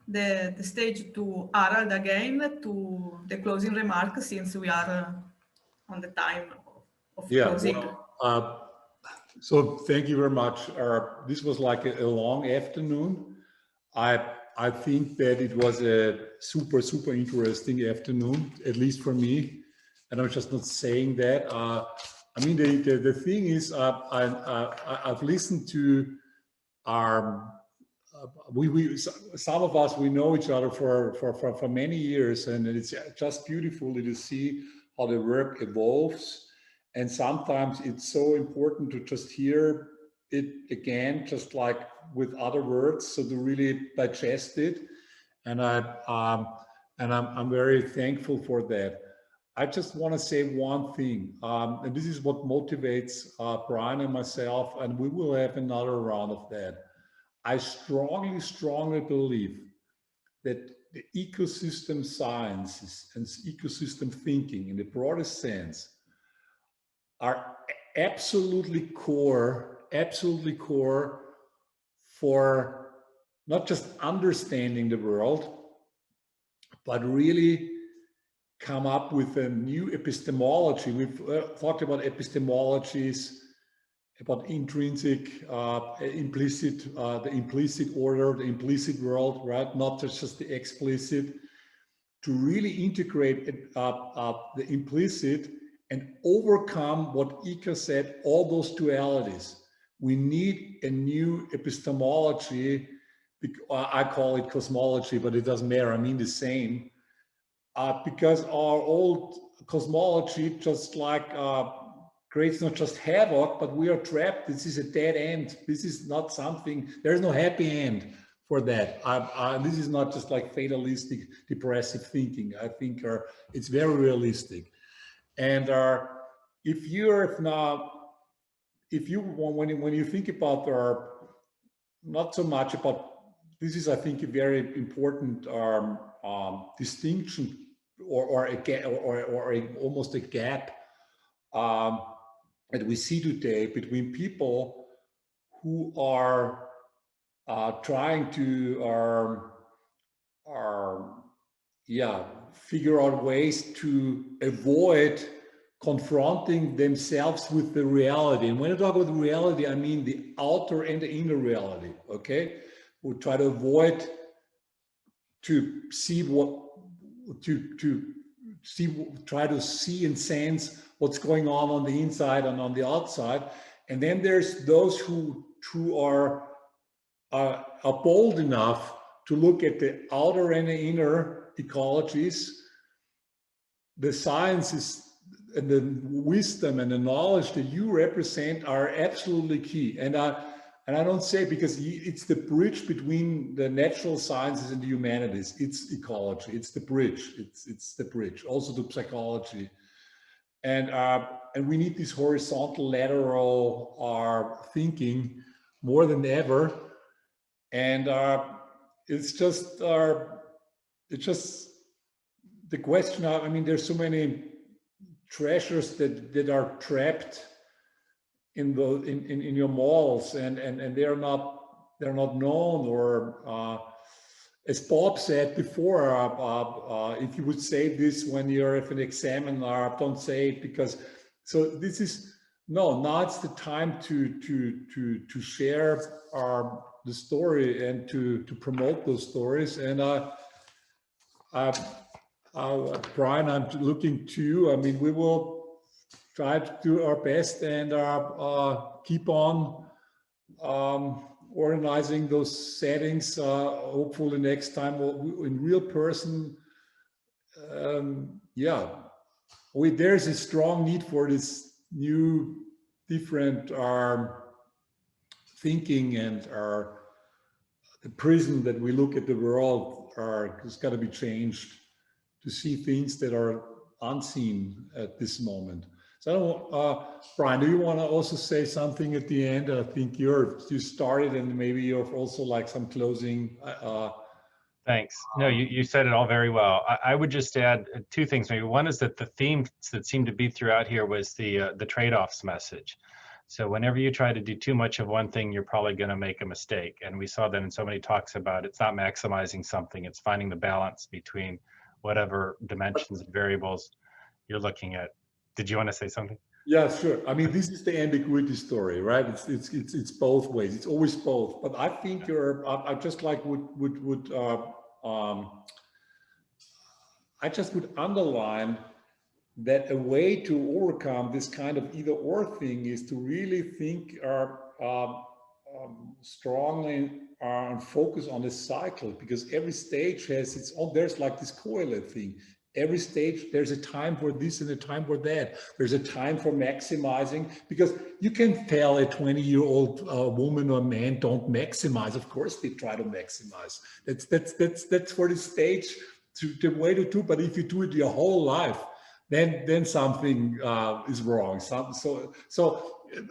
the stage to Harald again to the closing remarks, since we are on the time of closing. Well, so thank you very much. This was like a long afternoon. I think that it was a super interesting afternoon, at least for me. And I'm just not saying that. I mean, the thing is, I've listened to our. Some of us, we know each other for many years, and it's just beautiful to see how the work evolves. And sometimes it's so important to just hear it again, just like with other words, so to really digest it. And I'm very thankful for that. I just want to say one thing, and this is what motivates Brian and myself, and we will have another round of that. I strongly believe that the ecosystem sciences and ecosystem thinking in the broadest sense are absolutely core for not just understanding the world, but really come up with a new epistemology. We've talked about epistemologies, about intrinsic, implicit, the implicit order, the implicit world, right? Not just the explicit, to really integrate the implicit and overcome what Ika said, all those dualities. We need a new epistemology. I call it cosmology, but it doesn't matter. I mean the same. Because our old cosmology just like creates not just havoc, but we are trapped. This is a dead end. This is not something, there's no happy end for that. This is not just like fatalistic, depressive thinking. I think it's very realistic. And if you're now, when you think about not so much about, this is I think a very important distinction or almost a gap that we see today between people who are trying to figure out ways to avoid confronting themselves with the reality. And when I talk about the reality, I mean the outer and the inner reality, okay? We try to avoid to see try to see and sense what's going on the inside and on the outside. And then there's those who are bold enough to look at the outer and the inner ecologies, the sciences and the wisdom and the knowledge that you represent are absolutely key. And I don't say because it's the bridge between the natural sciences and the humanities. It's ecology. It's the bridge. It's the bridge. Also to psychology, and we need this horizontal, lateral thinking more than ever. And it's just the question of, I mean, there's so many treasures that are trapped in your malls, and they're not known, or as Bob said before, if you would say this when you're at an exam, don't say it, because so this is now it's the time to share the story and to promote those stories. And Brian, I'm looking to you. I mean, we will try to do our best and keep on organizing those settings. Hopefully next time in real person. There's a strong need for this new, different thinking, and the prism that we look at the world has got to be changed to see things that are unseen at this moment. So, Brian, do you want to also say something at the end? I think you started, and maybe you have also like some closing. Thanks. No, you said it all very well. I would just add two things. Maybe one is that the theme that seemed to be throughout here was the trade-offs message. So whenever you try to do too much of one thing, you're probably going to make a mistake. And we saw that in so many talks about it's not maximizing something, it's finding the balance between whatever dimensions and variables you're looking at. Did you want to say something? Yeah, sure. I mean, this is the ambiguity story, right? It's both ways. It's always both. But I think I just like I just would underline that a way to overcome this kind of either or thing is to really think strongly and focus on the cycle, because every stage has its own, there's like this correlate thing. Every stage, there's a time for this and a time for that. There's a time for maximizing, because you can tell a 20-year-old woman or man don't maximize. Of course, they try to maximize. That's for the stage, the way to do. But if you do it your whole life, then something is wrong. So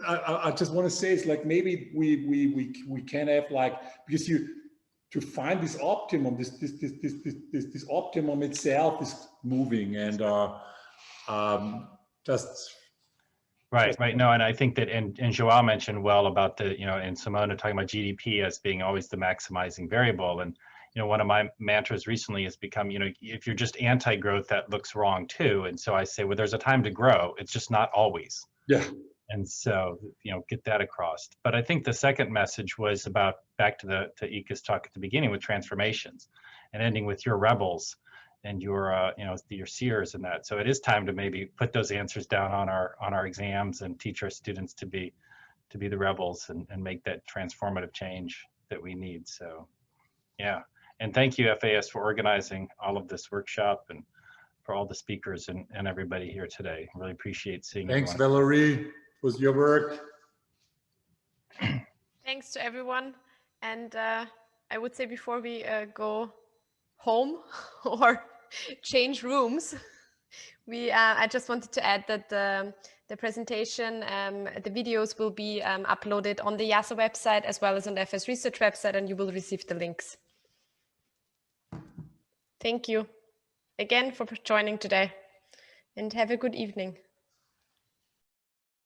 I just want to say, it's like maybe we can have, like, because to find this optimum, this optimum itself is moving, and just right. No, and I think that, and Joao mentioned well about the, and Simona talking about GDP as being always the maximizing variable. And one of my mantras recently has become, if you're just anti-growth, that looks wrong too. And so I say, well, there's a time to grow. It's just not always. Yeah. And so, get that across. But I think the second message was about, back to Ika's talk at the beginning, with transformations, and ending with your rebels and your, your seers and that. So it is time to maybe put those answers down on our exams and teach our students to be the rebels and make that transformative change that we need. So, yeah. And thank you, FAS, for organizing all of this workshop, and for all the speakers and everybody here today. Really appreciate seeing you. Thanks, Valerie. It was your work. Thanks to everyone. And I would say, before we go home or change rooms, I just wanted to add that the presentation, the videos will be uploaded on the IIASA website as well as on the FS Research website, and you will receive the links. Thank you again for joining today, and have a good evening.